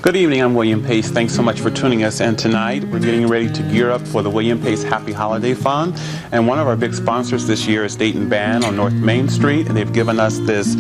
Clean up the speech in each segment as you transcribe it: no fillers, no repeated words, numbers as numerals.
Good evening, I'm William Pace. Thanks so much for tuning us in tonight. We're getting ready to gear up for the William Pace Happy Holiday Fund. And one of our big sponsors this year is Dayton Band on North Main Street. And they've given us this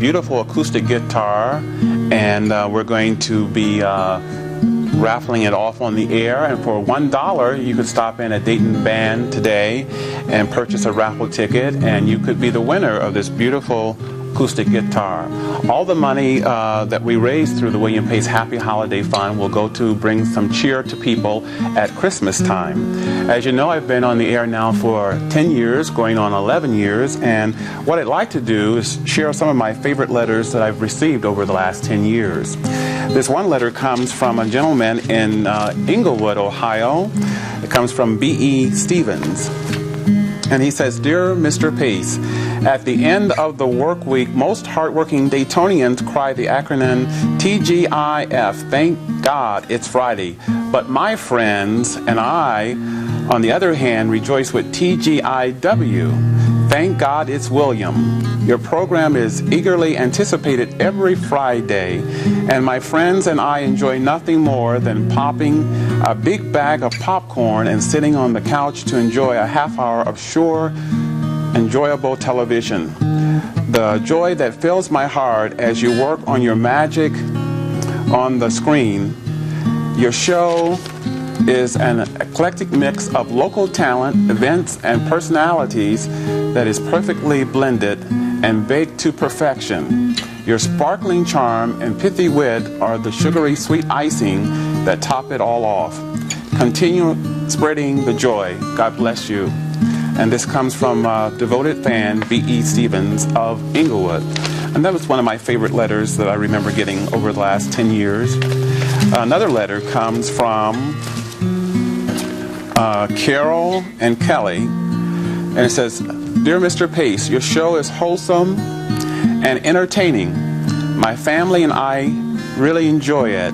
beautiful acoustic guitar. And we're going to be raffling it off on the air. And for $1, you could stop in at Dayton Band today and purchase a raffle ticket. And you could be the winner of this beautiful acoustic guitar. All the money that we raise through the William Pace Happy Holiday Fund will go to bring some cheer to people at Christmas time. As you know, I've been on the air now for 10 years, going on 11 years, and what I'd like to do is share some of my favorite letters that I've received over the last 10 years. This one letter comes from a gentleman in Englewood, Ohio. It comes from B.E. Stevens. And he says, "Dear Mr. Pace, at the end of the work week, most hardworking Daytonians cry the acronym TGIF, thank God it's Friday. But my friends and I, on the other hand, rejoice with TGIW, thank God it's William. Your program is eagerly anticipated every Friday, and my friends and I enjoy nothing more than popping a big bag of popcorn and sitting on the couch to enjoy a half hour of sure, enjoyable television. The joy that fills my heart as you work on your magic on the screen. Your show is an eclectic mix of local talent, events, and personalities that is perfectly blended and baked to perfection. Your sparkling charm and pithy wit are the sugary sweet icing that top it all off. Continue spreading the joy. God bless you." And this comes from devoted fan B.E. Stevens of Englewood. And that was one of my favorite letters that I remember getting over the last 10 years. Another letter comes from Carol and Kelly. And it says, "Dear Mr. Pace, your show is wholesome and entertaining. My family and I really enjoy it.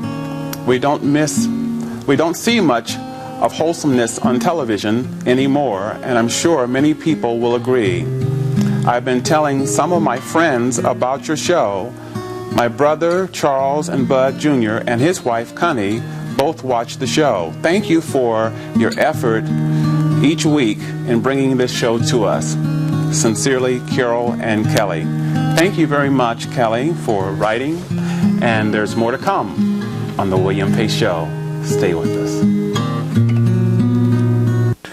We don't see much of wholesomeness on television anymore, and I'm sure many people will agree. I've been telling some of my friends about your show. My brother Charles and Bud Jr. and his wife Connie both watch the show. Thank you for your effort each week in bringing this show to us. Sincerely, Carol and Kelly." Thank you very much, Kelly, for writing, and there's more to come on the William Pace Show. Stay with us.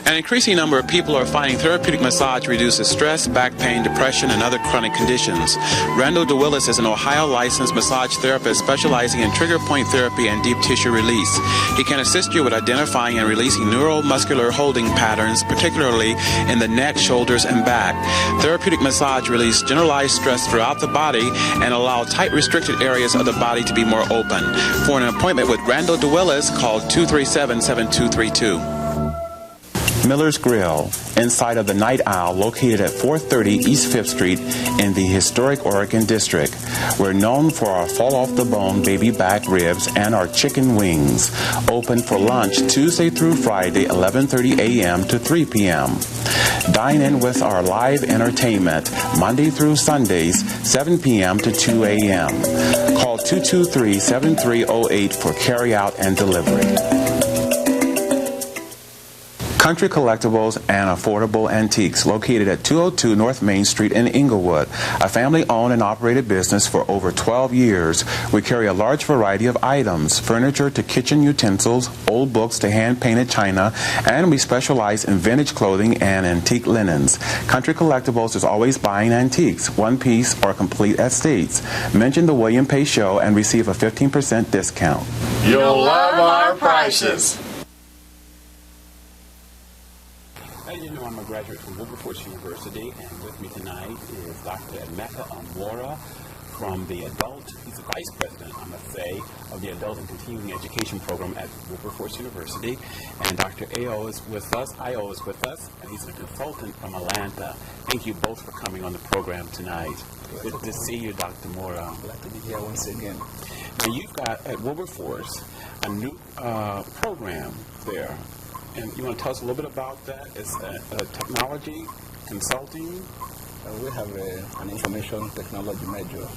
An increasing number of people are finding therapeutic massage reduces stress, back pain, depression, and other chronic conditions. Randall DeWillis is an Ohio licensed massage therapist specializing in trigger point therapy and deep tissue release. He can assist you with identifying and releasing neuromuscular holding patterns, particularly in the neck, shoulders, and back. Therapeutic massage releases generalized stress throughout the body and allow tight restricted areas of the body to be more open. For an appointment with Randall DeWillis, call 237-7232. Miller's Grill, inside of the Night Owl, located at 430 East 5th Street in the historic Oregon District. We're known for our fall-off-the-bone baby back ribs and our chicken wings. Open for lunch Tuesday through Friday, 11:30 a.m. to 3 p.m. Dine in with our live entertainment, Monday through Sundays, 7 p.m. to 2 a.m. Call 223-7308 for carry-out and delivery. Country Collectibles and Affordable Antiques, located at 202 North Main Street in Englewood. A family-owned and operated business for over 12 years. We carry a large variety of items, furniture to kitchen utensils, old books to hand-painted china, and we specialize in vintage clothing and antique linens. Country Collectibles is always buying antiques, one piece or complete estates. Mention the William Pace Show and receive a 15% discount. You'll love our prices. As you know, I'm a graduate from Wilberforce University, and with me tonight is Dr. Emeka Amora from the adult, he's the vice president, I must say, of the Adult and Continuing Education Program at Wilberforce University. And Dr. Io is with us, and he's a consultant from Atlanta. Thank you both for coming on the program tonight. Good to see you, Dr. Mora. Glad to be here once again. Now, you've got at Wilberforce a new program there. And you want to tell us a little bit about that? It's technology, consulting? We have an information technology major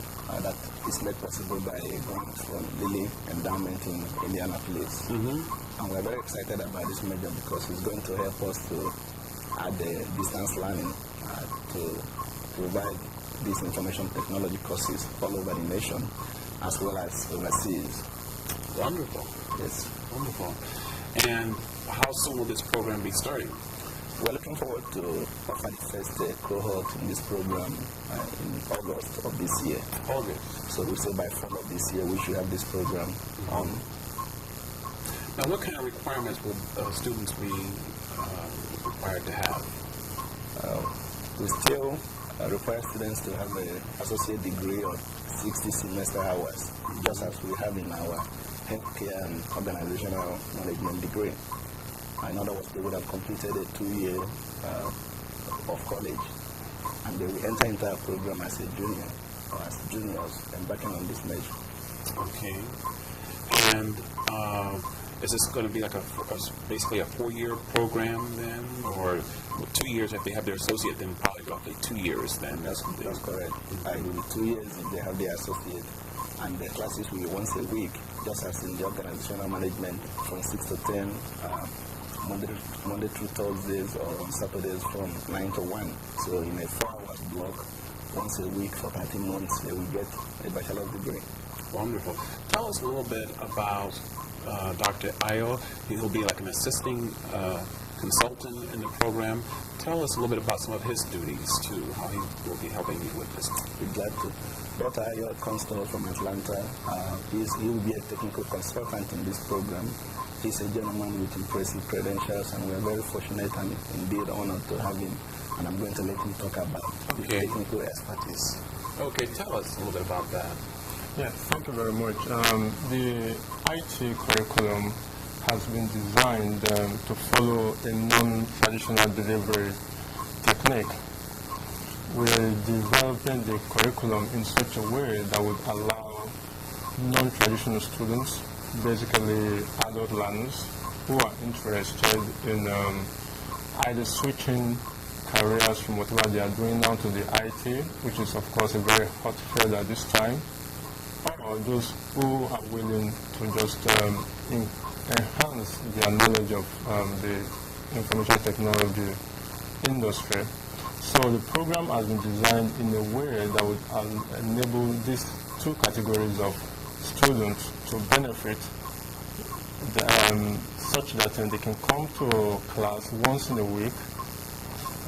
that is made possible by a grant from Lilly Endowment in Indianapolis. And we're very excited about this major because it's going to help us to add distance learning to provide these information technology courses all over the nation as well as overseas. Wonderful. Yes. Wonderful. And how soon will this program be starting? We're looking forward to offer the first cohort in this program in August of this year. August. So we say by fall of this year we should have this program on. Now, what kind of requirements would students be required to have? We still require students to have an associate degree of 60 semester hours, just as we have in our healthcare and organizational management degree. In other words, they would have completed a 2-year of college, and they will enter into our program as a junior or as juniors embarking on this major. Okay. And is this going to be like basically a 4-year program then, or 2 years if they have their associate, then probably roughly 2 years then? That's correct. It will be 2 years if they have their associate, and the classes will be once a week, just as in the organizational management from 6 to 10. Monday through Thursdays or on Saturdays from 9 to 1. So in a 4-hour block, once a week for 30 months, they will get a bachelor's degree. Wonderful. Tell us a little bit about Dr. Ayo. He'll be like an assisting consultant in the program. Tell us a little bit about some of his duties too, how he will be helping you with this. We'd glad to. Dr. Ayo comes to us from Atlanta. He will be a technical consultant in this program. He's a gentleman with impressive credentials, and we're very fortunate and indeed honored to have him. And I'm going to let him talk about his technical expertise. Okay, tell us a little bit about that. Yes, thank you very much. The IT curriculum has been designed to follow a non-traditional delivery technique. We're developing the curriculum in such a way that would allow non-traditional students, basically adult learners, who are interested in either switching careers from whatever they are doing now to the IT, which is of course a very hot field at this time, or those who are willing to just enhance their knowledge of the information technology industry. So the program has been designed in a way that would enable these two categories of students to benefit such that they can come to class once in a week,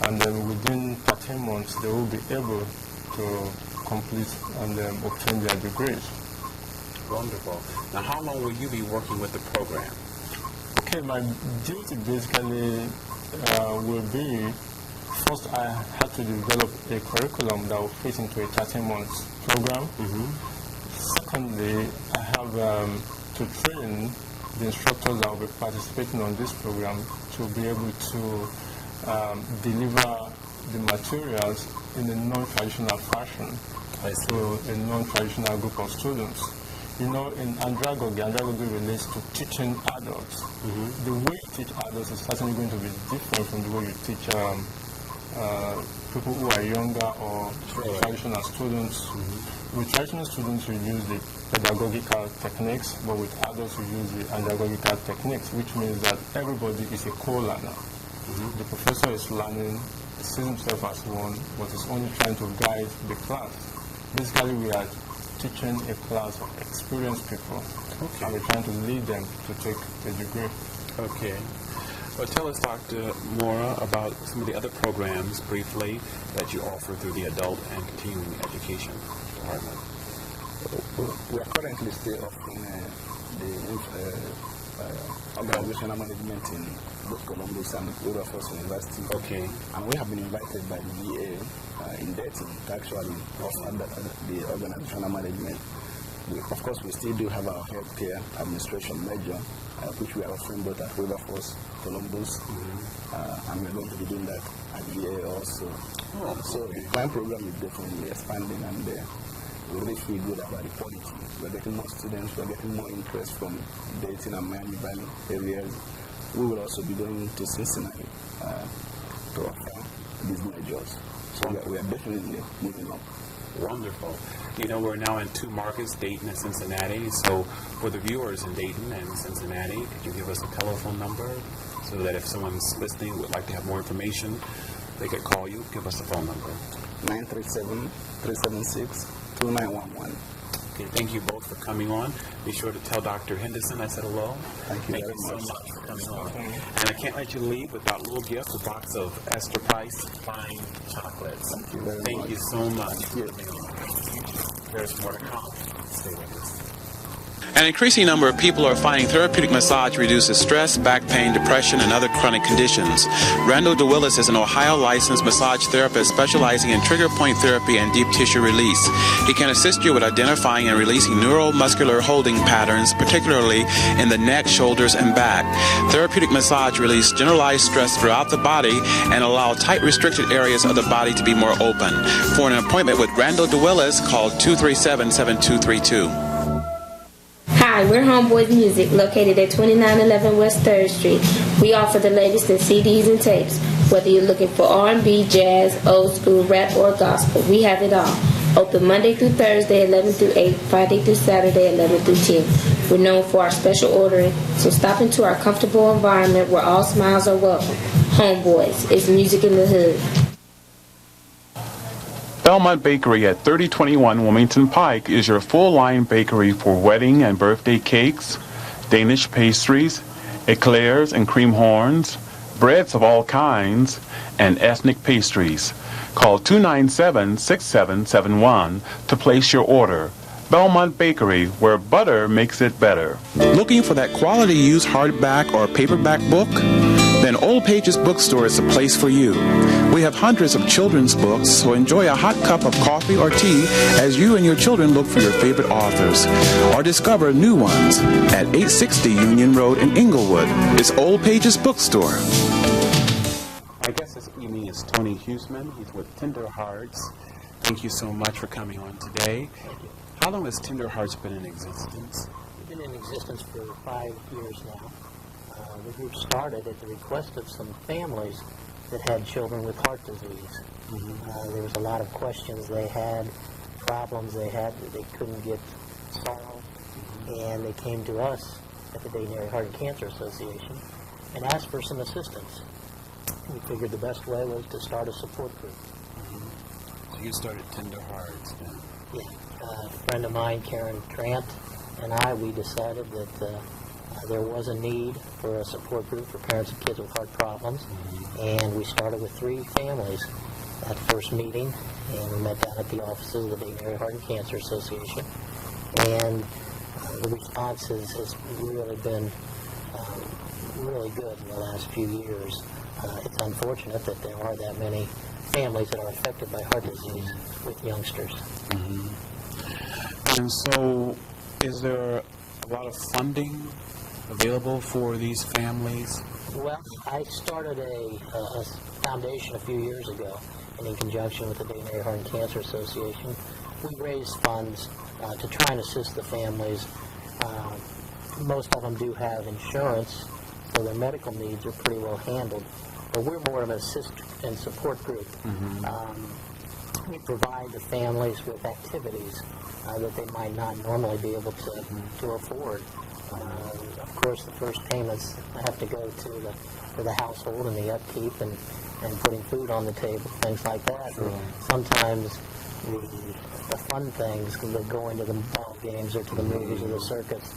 and then within 13 months they will be able to complete and obtain their degrees. Wonderful. Now, how long will you be working with the program? Okay, my duty basically will be, first I had to develop a curriculum that will fit into a 13-month program. Secondly, I have to train the instructors that will be participating on this program to be able to deliver the materials in a non-traditional fashion to a non-traditional group of students. You know, in andragogy relates to teaching adults. The way you teach adults is certainly going to be different from the way you teach people who are younger or traditional students. With traditional students, we use the pedagogical techniques, but with adults, we use the andragogical techniques, which means that everybody is a co-learner. The professor is learning, sees himself as one, but is only trying to guide the class. Basically, we are teaching a class of experienced people, and we're trying to lead them to take the degree. Okay. Well, tell us, Dr. Mora, about some of the other programs, briefly, that you offer through the Adult and Continuing Education Department. We are currently still offering the organizational management in both Columbus and Wilberforce University. Okay. And we have been invited by the VA in Dayton to actually offer the organizational management. Of course, we still do have our healthcare administration major, which we are offering both at Wilberforce, Columbus, and we're going to be doing that at VA also. So the current program is definitely expanding, and we really feel good about the quality. We're getting more students, we're getting more interest from Dayton and Miami Valley areas. We will also be going to Cincinnati to offer these majors. So we are definitely moving up. Wonderful. You know, we're now in two markets, Dayton and Cincinnati. So for the viewers in Dayton and Cincinnati, could you give us a telephone number so that if someone's listening would like to have more information, they could call you? Give us a phone number. 937-376-2911. Okay, thank you both for coming on. Be sure to tell Dr. Henderson I said hello. Thank you so very much for coming on. And I can't let you leave without a little gift, a box of Esther Price fine chocolates. Thank you very much. Thank you so much for coming on. There's more to come. Stay with us. An increasing number of people are finding therapeutic massage reduces stress, back pain, depression, and other chronic conditions. Randall DeWillis is an Ohio-licensed massage therapist specializing in trigger point therapy and deep tissue release. He can assist you with identifying and releasing neuromuscular holding patterns, particularly in the neck, shoulders, and back. Therapeutic massage releases generalized stress throughout the body and allow tight, restricted areas of the body to be more open. For an appointment with Randall DeWillis, call 237-7232. Hi, we're Homeboys Music, located at 2911 West 3rd Street. We offer the latest in CDs and tapes. Whether you're looking for R&B, jazz, old school, rap, or gospel, we have it all. Open Monday through Thursday, 11 through 8, Friday through Saturday, 11 through 10. We're known for our special ordering, so stop into our comfortable environment where all smiles are welcome. Homeboys, it's music in the hood. Belmont Bakery at 3021 Wilmington Pike is your full-line bakery for wedding and birthday cakes, Danish pastries, eclairs and cream horns, breads of all kinds, and ethnic pastries. Call 297-6771 to place your order. Belmont Bakery, where butter makes it better. Looking for that quality used hardback or paperback book? Then Old Pages Bookstore is the place for you. We have hundreds of children's books, so enjoy a hot cup of coffee or tea as you and your children look for your favorite authors. Or discover new ones at 860 Union Road in Inglewood. It's Old Pages Bookstore. My guest this evening is Tony Huseman. He's with Tender Hearts. Thank you so much for coming on today. How long has Tender Hearts been in existence? We've been in existence for 5 years now. The group started at the request of some families that had children with heart disease. There was a lot of questions they had, problems they had that they couldn't get solved, and they came to us at the Dayton Area Heart and Cancer Association and asked for some assistance. We figured the best way was to start a support group. So you started Tender Hearts then? Yeah. A friend of mine, Karen Trant, and we decided that there was a need for a support group for parents of kids with heart problems, and we started with 3 families at first meeting, and we met down at the offices of the Dayton Area Heart and Cancer Association, and the response has really been really good in the last few years. It's unfortunate that there are that many families that are affected by heart disease with youngsters. And so, is there a lot of funding available for these families? Well, I started a foundation a few years ago, and in conjunction with the Dayton Area Heart and Cancer Association, we raised funds to try and assist the families. Most of them do have insurance, so their medical needs are pretty well handled. But we're more of an assist and support group. We provide the families with activities that they might not normally be able to afford. Of course, the first payments have to go to the household and the upkeep and putting food on the table, things like that. Sure. Sometimes the fun things that go into the ball games or to the movies or the circus,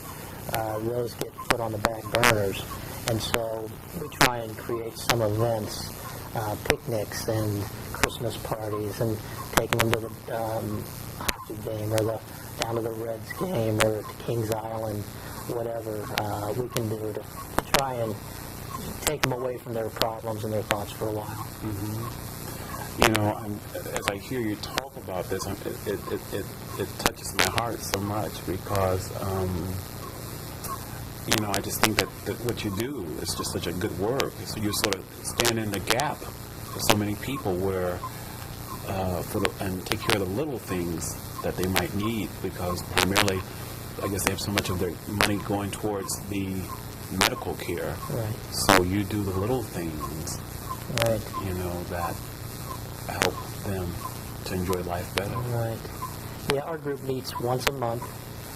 those get put on the back burners. And so we try and create some events, picnics and Christmas parties, and taking them to the hockey game or down to the Reds game or to Kings Island, whatever we can do to try and take them away from their problems and their thoughts for a while. You know, as I hear you talk about this, it touches my heart so much because, you know, I just think that what you do is just such a good work. So you sort of stand in the gap for so many people where, and take care of the little things that they might need, because primarily, I guess they have so much of their money going towards the medical care. Right. So you do the little things, right, you know, that help them to enjoy life better? Right. Yeah, our group meets once a month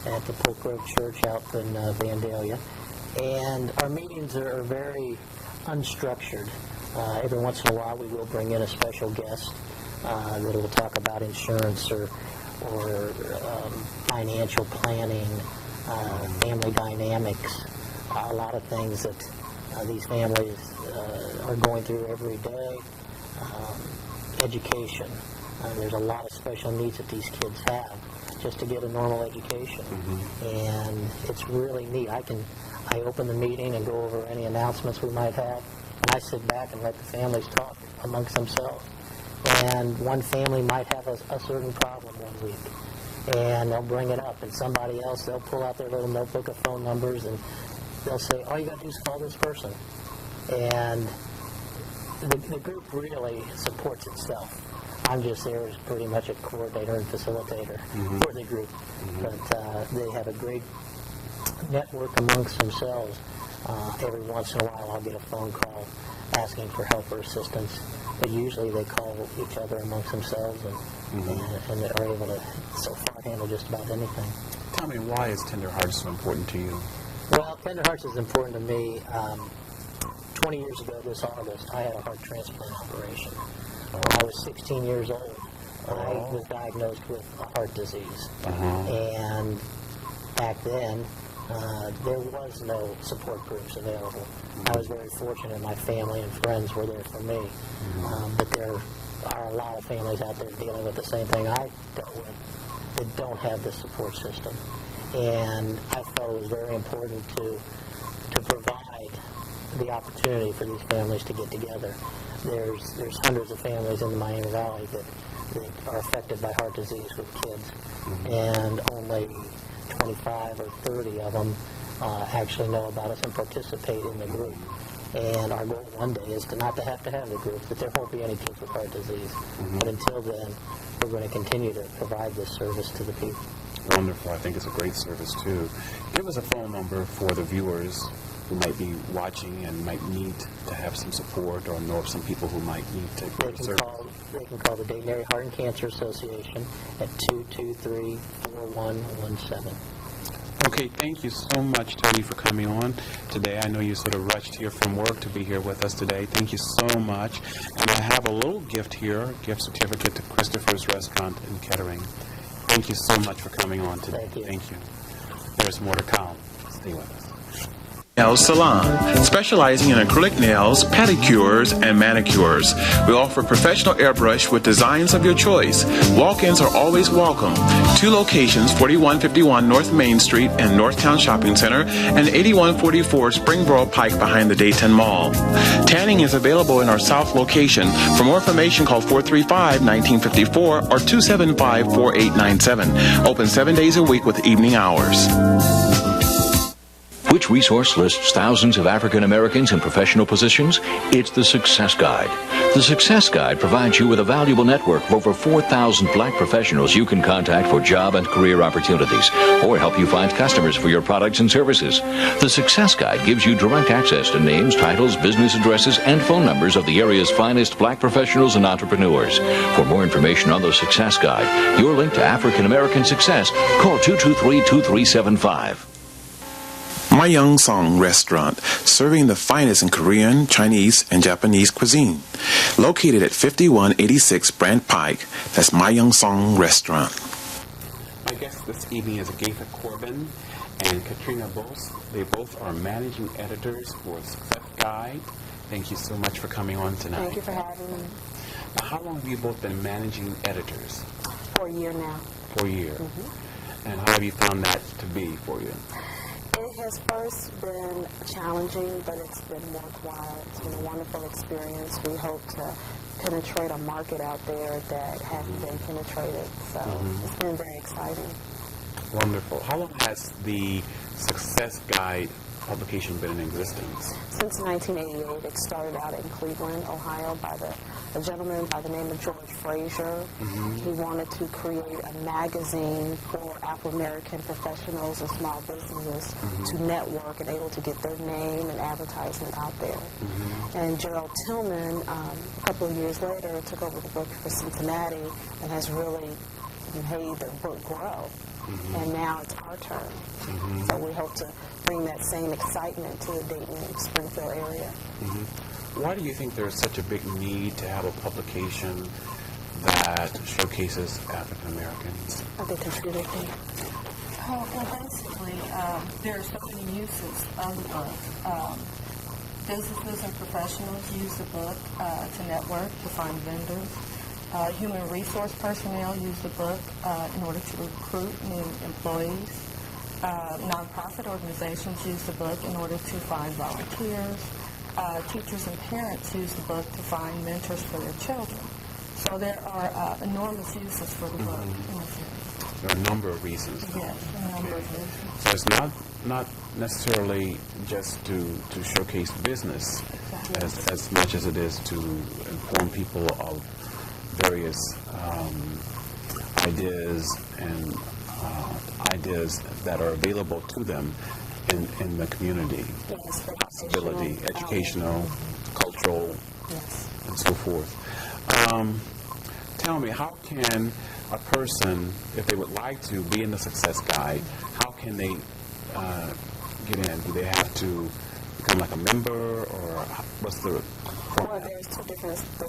at the Polk Grove Church out in Vandalia. And our meetings are very unstructured. Every once in a while we will bring in a special guest that will talk about insurance or financial planning, family dynamics, a lot of things that these families are going through every day. Education. There's a lot of special needs that these kids have just to get a normal education. And it's really neat. I open the meeting and go over any announcements we might have, and I sit back and let the families talk amongst themselves. And one family might have a certain problem one week, and they'll bring it up, and somebody else, they'll pull out their little notebook of phone numbers, and they'll say, all you got to do is call this person. And the group really supports itself. I'm just there as pretty much a coordinator and facilitator for the group. But they have a great network amongst themselves. Every once in a while I'll get a phone call asking for help or assistance. But usually they call each other amongst themselves and they are able to so far handle just about anything. Tell me, why is Tender Hearts so important to you? Well, Tender Hearts is important to me. 20 years ago this August, I had a heart transplant operation. When I was 16 years old, I was diagnosed with a heart disease. And back then, there was no support groups available. I was very fortunate. My family and friends were there for me. But there are a lot of families out there dealing with the same thing I dealt with that don't have the support system. And I felt it was very important to provide the opportunity for these families to get together. There's hundreds of families in the Miami Valley that are affected by heart disease with kids, and only 25 or 30 of them actually know about us and participate in the group. And our goal one day is to not to have the group, that there won't be any kids with heart disease. But until then, we're going to continue to provide this service to the people. Wonderful. I think it's a great service, too. Give us a phone number for the viewers who might be watching and might need to have some support, or know of some people who might need to get service. They can call the Dayton Area Heart and Cancer Association at 223-4117. Okay, thank you so much, Tony, for coming on today. I know you sort of rushed here from work to be here with us today. Thank you so much. And I have a little gift here, a gift certificate to Christopher's Restaurant and Catering. Thank you so much for coming on today. Thank you. Thank you. There's more to come. Stay with us. Nail Salon, specializing in acrylic nails, pedicures, and manicures. We offer professional airbrush with designs of your choice. Walk-ins are always welcome. 2 locations, 4151 North Main Street in Northtown Shopping Center and 8144 Springboro Pike behind the Dayton Mall. Tanning is available in our South location. For more information, call 435-1954 or 275-4897. Open 7 days a week with evening hours. Which resource lists thousands of African Americans in professional positions? It's the Success Guide. The Success Guide provides you with a valuable network of over 4,000 black professionals you can contact for job and career opportunities, or help you find customers for your products and services. The Success Guide gives you direct access to names, titles, business addresses, and phone numbers of the area's finest black professionals and entrepreneurs. For more information on the Success Guide, your link to African American success, call 223-2375. My Young Song Restaurant, serving the finest in Korean, Chinese, and Japanese cuisine. Located at 5186 Brant Pike. That's My Young Song Restaurant. My guest this evening is Agatha Corbin and Katrina Bose. They both are managing editors for Success Guide. Thank you so much for coming on tonight. Thank you for having me. Now, how long have you both been managing editors? For a year now. For a year. And how have you found that to be for you? It has first been challenging, but it's been worthwhile. It's been a wonderful experience. We hope to penetrate a market out there that hasn't been penetrated. So it's been very exciting. Wonderful. How long has the Success Guide publication been in existence? Since 1988, it started out in Cleveland, Ohio, by a gentleman by the name of George Frazier. He wanted to create a magazine for Afro-American professionals and small businesses to network and able to get their name and advertisement out there. And Gerald Tillman, a couple of years later, took over the book for Cincinnati and has really made the book grow. And now it's our turn. So we hope to bring that same excitement to the Dayton and Springfield area. Why do you think there's such a big need to have a publication that showcases African Americans? I think contributing. Well, basically, there are so many uses of the book. Businesses and professionals use the book to network, to find vendors. Human resource personnel use the book in order to recruit new employees. Nonprofit organizations use the book in order to find volunteers. Teachers and parents use the book to find mentors for their children. So there are enormous uses for the book in this area. There are a number of reasons. Yes, a number of reasons. So it's not necessarily just to showcase business as much as it is to inform people of various ideas and ideas that are available to them in the community. Yes, Possibility, educational, cultural, and so forth. Tell me, how can a person, if they would like to be in the Success Guide, how can they get in? Do they have to become like a member, or what's the Well, there's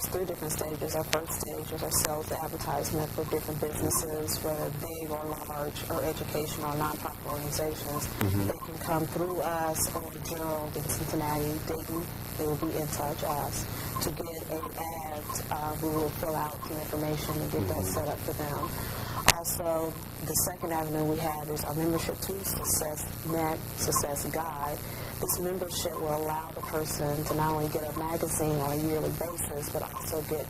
three different stages. Our first stage is our sales advertisement for different businesses, whether big or large, or educational or nonprofit organizations. They can come through us or Gerald in Cincinnati, Dayton. They will be in touch us to get an ad. We will fill out the information and get that set up for them. Also, the second avenue we have is our membership to SuccessNet, Success Guide. This membership will allow the person to not only get a magazine on a yearly basis, but also get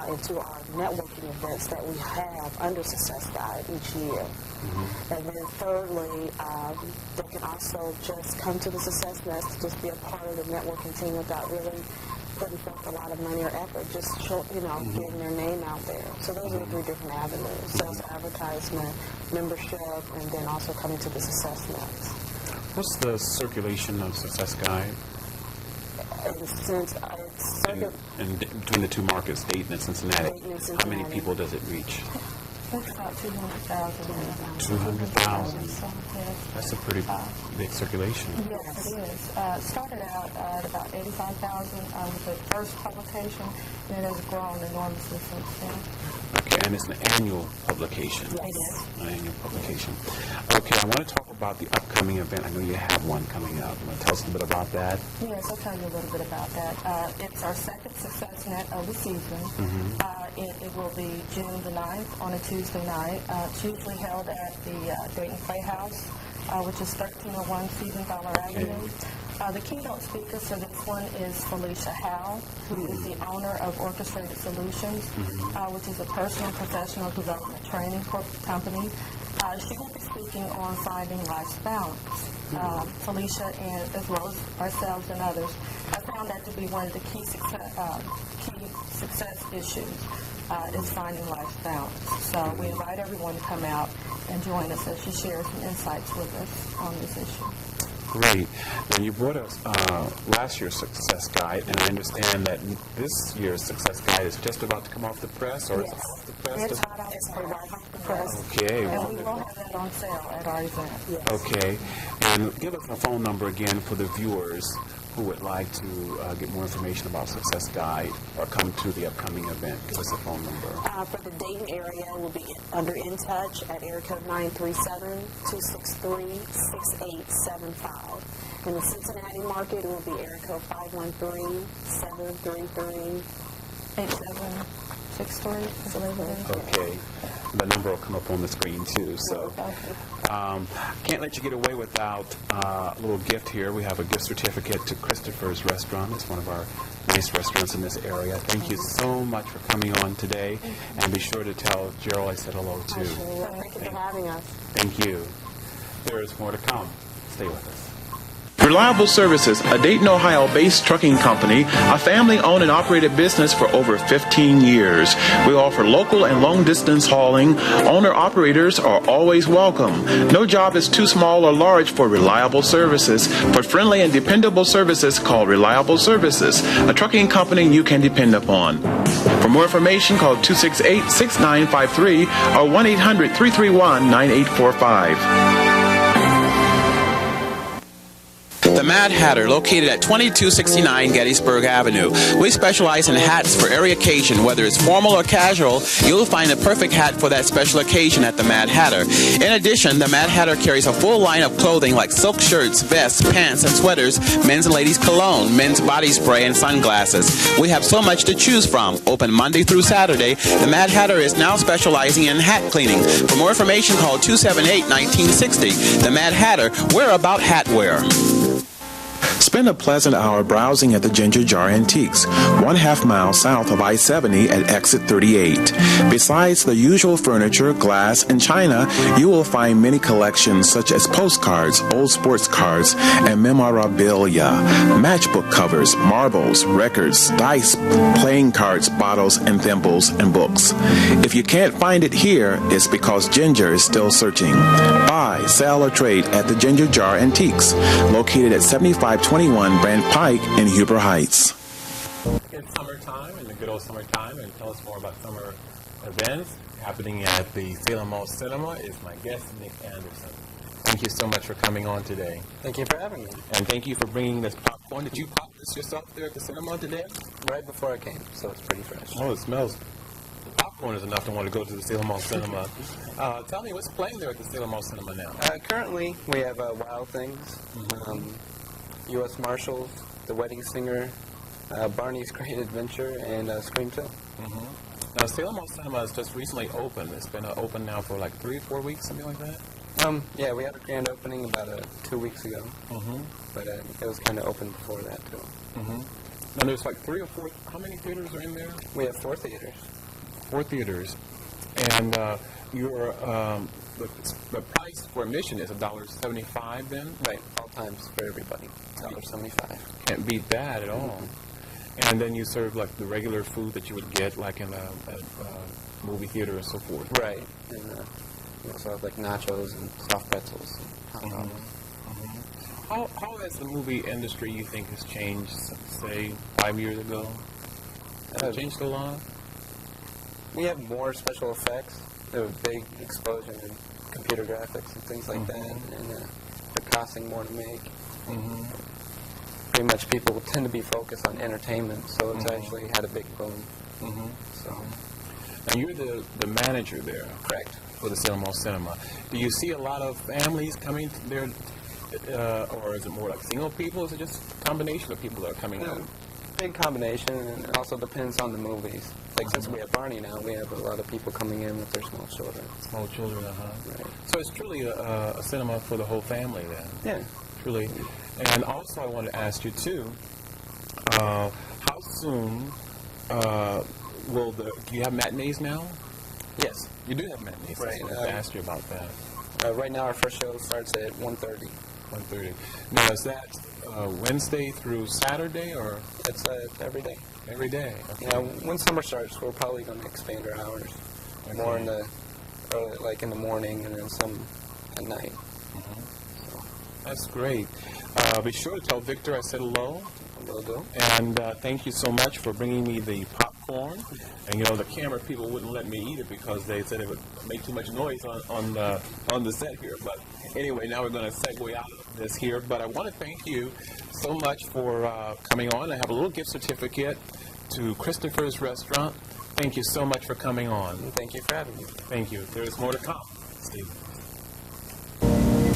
into our networking events that we have under Success Guide each year. And then thirdly, they can also just come to the Success Nest to just be a part of the networking team without really putting forth a lot of money or effort, just getting their name out there. So those are the three different avenues: sales advertisement, membership, and then also coming to the Success Nest. What's the circulation of Success Guide? And between the two markets, Dayton and Cincinnati, how many people does it reach? It's about 200,000. 200,000. That's a pretty big circulation. Yes, it is. Started out at about 85,000 with the first publication, and it has grown enormously since then. Okay, and it's an annual publication. Yes. An annual publication. Okay, I want to talk about the upcoming event. I know you have one coming up. You want to tell us a little bit about that? Yes, I'll tell you a little bit about that. It's our second Success Net of the season. It will be June the 9th on a Tuesday night. It's usually held at the Dayton Playhouse, which is 1301 Siegenthaler Avenue. The keynote speaker for this one is Felicia Howe, who is the owner of Orchestrated Solutions, which is a personal professional development training company. She will be speaking on finding life's balance. Felicia, and as well as ourselves and others, have found that to be one of the key success issues is finding life's balance. So we invite everyone to come out and join us as she shares some insights with us on this issue. Great. Now, you brought us last year's Success Guide, and I understand that this year's Success Guide is just about to come off the press, or is it off the press? It's hot off the press. Okay. And we will have that on sale at our event. Yes. Okay. And give us a phone number again for the viewers who would like to get more information about Success Guide or come to the upcoming event. Give us a phone number. For the Dayton area, we'll be under In Touch at area code 937-263-6875. In the Cincinnati market, it will be area code 513-733-8763. Okay. The number will come up on the screen too. So can't let you get away without a little gift here. We have a gift certificate to Christopher's Restaurant. It's one of our nice restaurants in this area. Thank you so much for coming on today, and be sure to tell Gerald I said hello too. Thank you for having us. Thank you. There is more to come. Stay with us. Reliable Services, a Dayton, Ohio-based trucking company, a family-owned and operated business for over 15 years. We offer local and long-distance hauling. Owner-operators are always welcome. No job is too small or large for Reliable Services. For friendly and dependable services, call Reliable Services, a trucking company you can depend upon. For more information, call 268-6953 or 1-800-331-9845. The Mad Hatter, located at 2269 Gettysburg Avenue. We specialize in hats for every occasion. Whether it's formal or casual, you'll find the perfect hat for that special occasion at the Mad Hatter. In addition, the Mad Hatter carries a full line of clothing like silk shirts, vests, pants, and sweaters, men's and ladies' cologne, men's body spray, and sunglasses. We have so much to choose from. Open Monday through Saturday, the Mad Hatter is now specializing in hat cleaning. For more information, call 278-1960. The Mad Hatter, we're about hat wear. Spend a pleasant hour browsing at the Ginger Jar Antiques, 1/2 mile south of I-70 at exit 38. Besides the usual furniture, glass, and china, you will find many collections such as postcards, old sports cards, and memorabilia, matchbook covers, marbles, records, dice, playing cards, bottles, and thimbles, and books. If you can't find it here, it's because Ginger is still searching. Buy, sell, or trade at the Ginger Jar Antiques, located at 7521 Brand Pike in Huber Heights. It's summertime, and the good old summertime, and tell us more about summer events happening at the Salem Mall Cinema is my guest, Nick Anderson. Thank you so much for coming on today. Thank you for having me. And thank you for bringing this popcorn. Did you pop this yourself there at the cinema today? Right before I came, so it's pretty fresh. Oh, it smells. Popcorn is enough to want to go to the Salem Mall Cinema. Tell me, what's playing there at the Salem Mall Cinema now? Currently, we have Wild Things, U.S. Marshals, The Wedding Singer, Barney's Great Adventure, and Scream 2. Now, Salem Mall Cinema has just recently opened. It's been open now for like 3 or 4 weeks, something like that? Yeah, we had a grand opening about 2 weeks ago, but it was kind of open before that, too. Now, there's like 3 or 4, how many theaters are in there? We have 4 theaters. 4 theaters. And your the price for admission is $1.75 then? Right, all times for everybody, $1.75. Can't beat that at all. And then you serve like the regular food that you would get like in a movie theater and so forth. Right, and we also have like nachos and soft pretzels and hot dogs. How has the movie industry, you think, has changed, say, 5 years ago? Has it changed a lot? We have more special effects. There was big explosion in computer graphics and things like that, and they're costing more to make. Pretty much people tend to be focused on entertainment, so it's actually had a big boom. So, and you're the manager there, correct, for the Salem Mall Cinema. Do you see a lot of families coming there, or is it more like single people? Is it just a combination of people that are coming out? Big combination, and it also depends on the movies. Like since we have Barney now, we have a lot of people coming in with their small children. Small children, Right. So it's truly a cinema for the whole family then? Yeah. Truly. And also I wanted to ask you too, how soon do you have matinees now? Yes. You do have matinees. Right. I wanted to ask you about that. Right now our first show starts at 1:30. 1:30. Now is that Wednesday through Saturday, or? It's every day. Every day. Okay. Yeah, when summer starts, we're probably going to expand our hours. More in the, like in the morning, and then some at night. So. That's great. Be sure to tell Victor I said hello. Will do. And thank you so much for bringing me the popcorn. And you know, the camera people wouldn't let me eat it because they said it would make too much noise on the set here. But anyway, now we're going to segue out of this here. But I want to thank you so much for coming on. I have a little gift certificate to Christopher's Restaurant. Thank you so much for coming on. Thank you for having me. Thank you. There's more to come. Steve.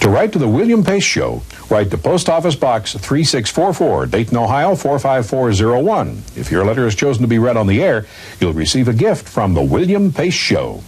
To write to the William Pace Show, write to Post Office Box 3644, Dayton, Ohio 45401. If your letter is chosen to be read on the air, you'll receive a gift from the William Pace Show.